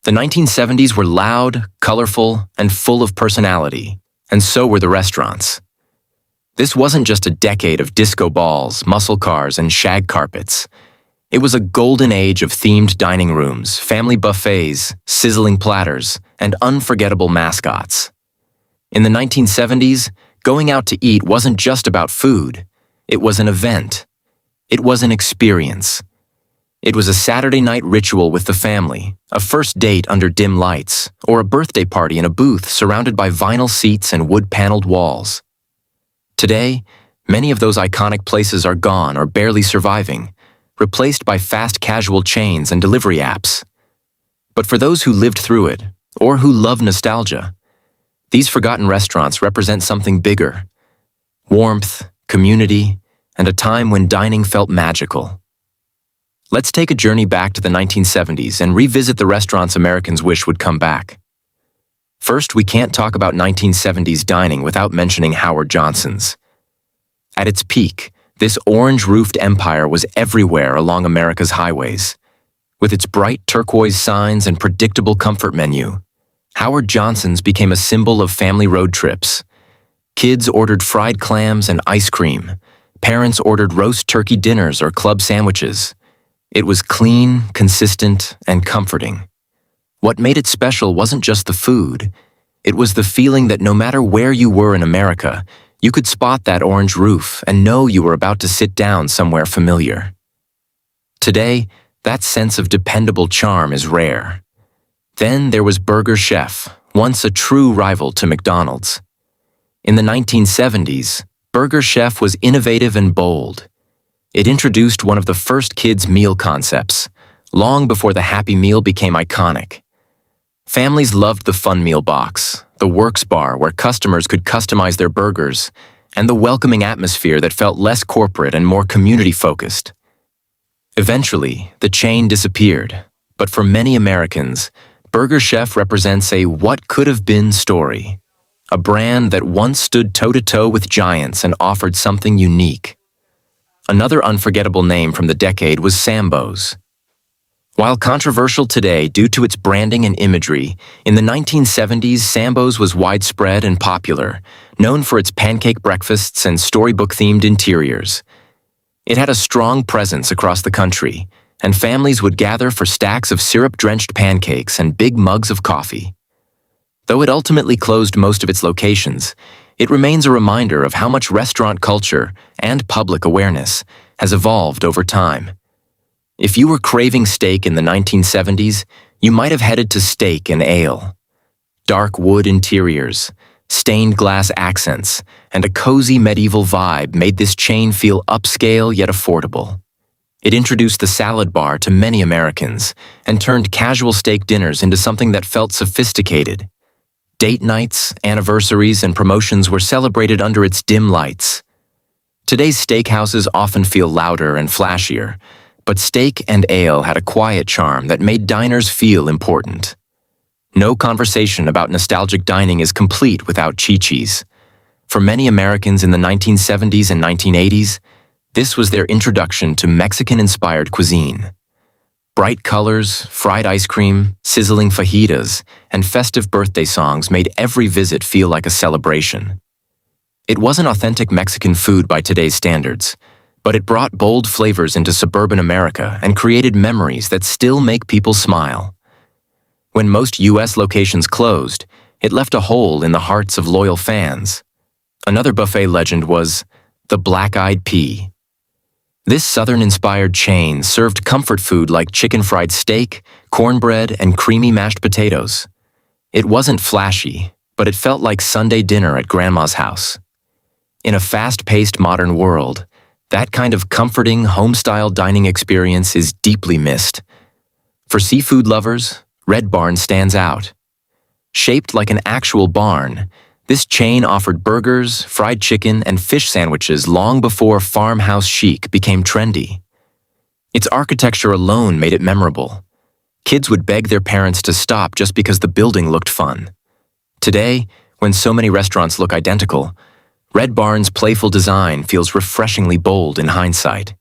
The 1970s were loud, colorful, and full of personality, and so were the restaurants. This wasn't just a decade of disco balls, muscle cars, and shag carpets. It was a golden age of themed dining rooms, family buffets, sizzling platters, and unforgettable mascots. In the 1970s, going out to eat wasn't just about food. It was an event. It was an experience. It was a Saturday night ritual with the family, a first date under dim lights, or a birthday party in a booth surrounded by vinyl seats and wood-paneled walls. Today, many of those iconic places are gone or barely surviving, replaced by fast casual chains and delivery apps. But for those who lived through it, or who love nostalgia, these forgotten restaurants represent something bigger: warmth, community, and a time when dining felt magical. Let's take a journey back to the 1970s and revisit the restaurants Americans wish would come back. First, we can't talk about 1970s dining without mentioning Howard Johnson's. At its peak, this orange-roofed empire was everywhere along America's highways. With its bright turquoise signs and predictable comfort menu, Howard Johnson's became a symbol of family road trips. Kids ordered fried clams and ice cream. Parents ordered roast turkey dinners or club sandwiches. It was clean, consistent, and comforting. What made it special wasn't just the food. It was the feeling that no matter where you were in America, you could spot that orange roof and know you were about to sit down somewhere familiar. Today, that sense of dependable charm is rare. Then there was Burger Chef, once a true rival to McDonald's. In the 1970s, Burger Chef was innovative and bold. It introduced one of the first kids' meal concepts, long before the Happy Meal became iconic. Families loved the Fun Meal Box, the Works Bar where customers could customize their burgers, and the welcoming atmosphere that felt less corporate and more community-focused. Eventually, the chain disappeared, but for many Americans, Burger Chef represents a what-could-have-been story, a brand that once stood toe-to-toe with giants and offered something unique. Another unforgettable name from the decade was Sambo's. While controversial today due to its branding and imagery, in the 1970s Sambo's was widespread and popular, known for its pancake breakfasts and storybook-themed interiors. It had a strong presence across the country, and families would gather for stacks of syrup-drenched pancakes and big mugs of coffee. Though it ultimately closed most of its locations, it remains a reminder of how much restaurant culture and public awareness has evolved over time. If you were craving steak in the 1970s, you might have headed to Steak and Ale. Dark wood interiors, stained glass accents, and a cozy medieval vibe made this chain feel upscale yet affordable. It introduced the salad bar to many Americans and turned casual steak dinners into something that felt sophisticated. Date nights, anniversaries, and promotions were celebrated under its dim lights. Today's steakhouses often feel louder and flashier, but Steak and Ale had a quiet charm that made diners feel important. No conversation about nostalgic dining is complete without Chi-Chi's. For many Americans in the 1970s and 1980s, this was their introduction to Mexican-inspired cuisine. Bright colors, fried ice cream, sizzling fajitas, and festive birthday songs made every visit feel like a celebration. It wasn't authentic Mexican food by today's standards, but it brought bold flavors into suburban America and created memories that still make people smile. When most U.S. locations closed, it left a hole in the hearts of loyal fans. Another buffet legend was the Black-Eyed Pea. This Southern-inspired chain served comfort food like chicken fried steak, cornbread, and creamy mashed potatoes. It wasn't flashy, but it felt like Sunday dinner at Grandma's house. In a fast-paced modern world, that kind of comforting, home-style dining experience is deeply missed. For seafood lovers, Red Barn stands out. Shaped like an actual barn, this chain offered burgers, fried chicken, and fish sandwiches long before farmhouse chic became trendy. Its architecture alone made it memorable. Kids would beg their parents to stop just because the building looked fun. Today, when so many restaurants look identical, Red Barn's playful design feels refreshingly bold in hindsight.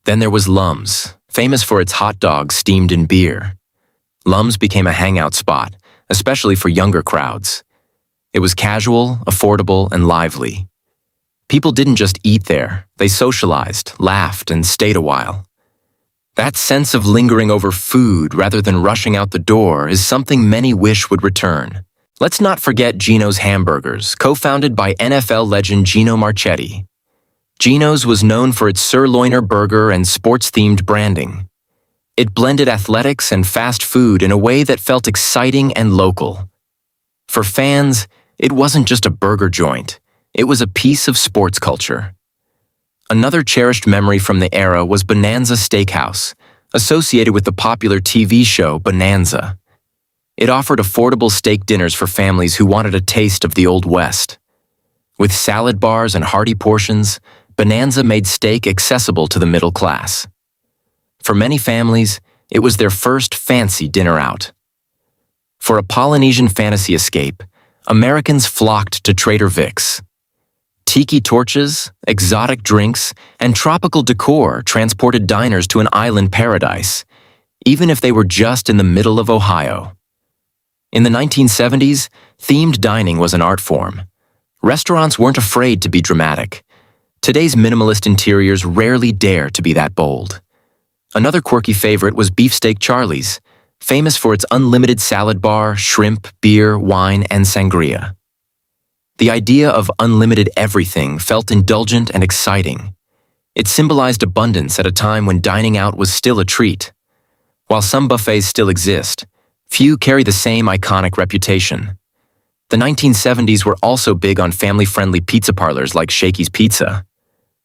Then there was Lum's, famous for its hot dogs steamed in beer. Lum's became a hangout spot, especially for younger crowds. It was casual, affordable, and lively. People didn't just eat there, they socialized, laughed, and stayed a while. That sense of lingering over food rather than rushing out the door is something many wish would return. Let's not forget Gino's Hamburgers, co-founded by NFL legend Gino Marchetti. Gino's was known for its sirloiner burger and sports-themed branding. It blended athletics and fast food in a way that felt exciting and local. For fans, it wasn't just a burger joint, it was a piece of sports culture. Another cherished memory from the era was Bonanza Steakhouse, associated with the popular TV show Bonanza. It offered affordable steak dinners for families who wanted a taste of the Old West. With salad bars and hearty portions, Bonanza made steak accessible to the middle class. For many families, it was their first fancy dinner out. For a Polynesian fantasy escape, Americans flocked to Trader Vic's. Tiki torches, exotic drinks, and tropical decor transported diners to an island paradise, even if they were just in the middle of Ohio. In the 1970s, themed dining was an art form. Restaurants weren't afraid to be dramatic. Today's minimalist interiors rarely dare to be that bold. Another quirky favorite was Beefsteak Charlie's, famous for its unlimited salad bar, shrimp, beer, wine, and sangria. The idea of unlimited everything felt indulgent and exciting. It symbolized abundance at a time when dining out was still a treat. While some buffets still exist, few carry the same iconic reputation. The 1970s were also big on family-friendly pizza parlors like Shakey's Pizza.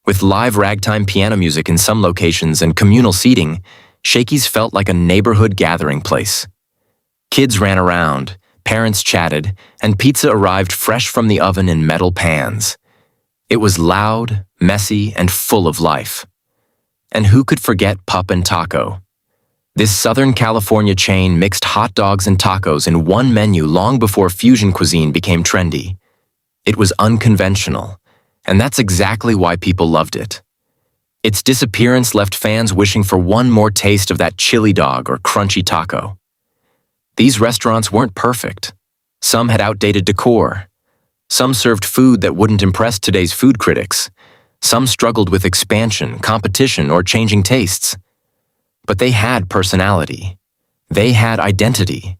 With live ragtime piano music in some locations and communal seating, Shakey's felt like a neighborhood gathering place. Kids ran around, parents chatted, and pizza arrived fresh from the oven in metal pans. It was loud, messy, and full of life. And who could forget Pup and Taco? This Southern California chain mixed hot dogs and tacos in one menu long before fusion cuisine became trendy. It was unconventional, and that's exactly why people loved it. Its disappearance left fans wishing for one more taste of that chili dog or crunchy taco. These restaurants weren't perfect. Some had outdated decor. Some served food that wouldn't impress today's food critics. Some struggled with expansion, competition, or changing tastes. But they had personality. They had identity.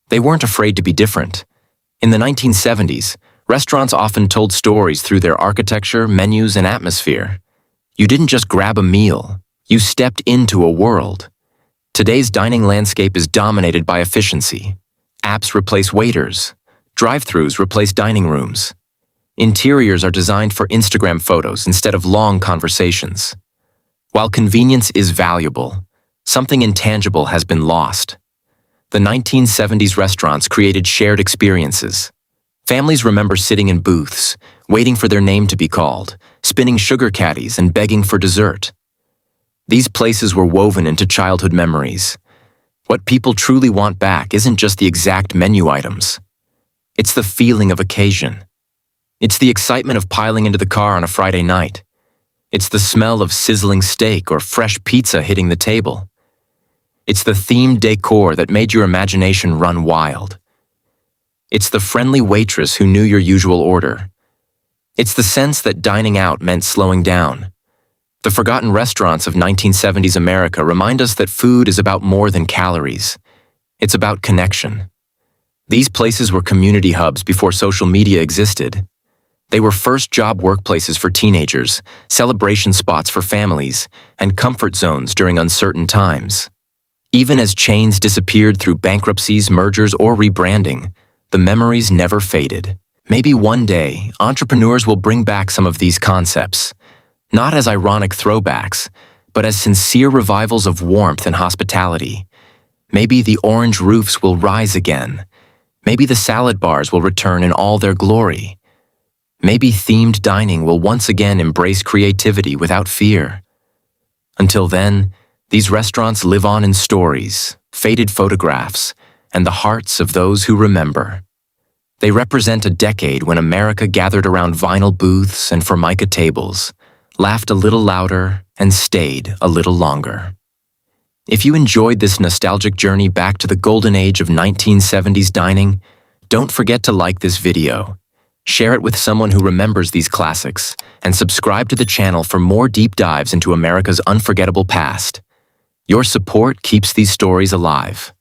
They weren't afraid to be different. In the 1970s, restaurants often told stories through their architecture, menus, and atmosphere. You didn't just grab a meal. You stepped into a world. Today's dining landscape is dominated by efficiency. Apps replace waiters. Drive-thrus replace dining rooms. Interiors are designed for Instagram photos instead of long conversations. While convenience is valuable, something intangible has been lost. The 1970s restaurants created shared experiences. Families remember sitting in booths, waiting for their name to be called, spinning sugar caddies, and begging for dessert. These places were woven into childhood memories. What people truly want back isn't just the exact menu items. It's the feeling of occasion. It's the excitement of piling into the car on a Friday night. It's the smell of sizzling steak or fresh pizza hitting the table. It's the themed decor that made your imagination run wild. It's the friendly waitress who knew your usual order. It's the sense that dining out meant slowing down. The forgotten restaurants of 1970s America remind us that food is about more than calories. It's about connection. These places were community hubs before social media existed. They were first job workplaces for teenagers, celebration spots for families, and comfort zones during uncertain times. Even as chains disappeared through bankruptcies, mergers, or rebranding, the memories never faded. Maybe one day, entrepreneurs will bring back some of these concepts, not as ironic throwbacks, but as sincere revivals of warmth and hospitality. Maybe the orange roofs will rise again. Maybe the salad bars will return in all their glory. Maybe themed dining will once again embrace creativity without fear. Until then, these restaurants live on in stories, faded photographs, and the hearts of those who remember. They represent a decade when America gathered around vinyl booths and formica tables, laughed a little louder, and stayed a little longer. If you enjoyed this nostalgic journey back to the golden age of 1970s dining, don't forget to like this video, share it with someone who remembers these classics, and subscribe to the channel for more deep dives into America's unforgettable past. Your support keeps these stories alive.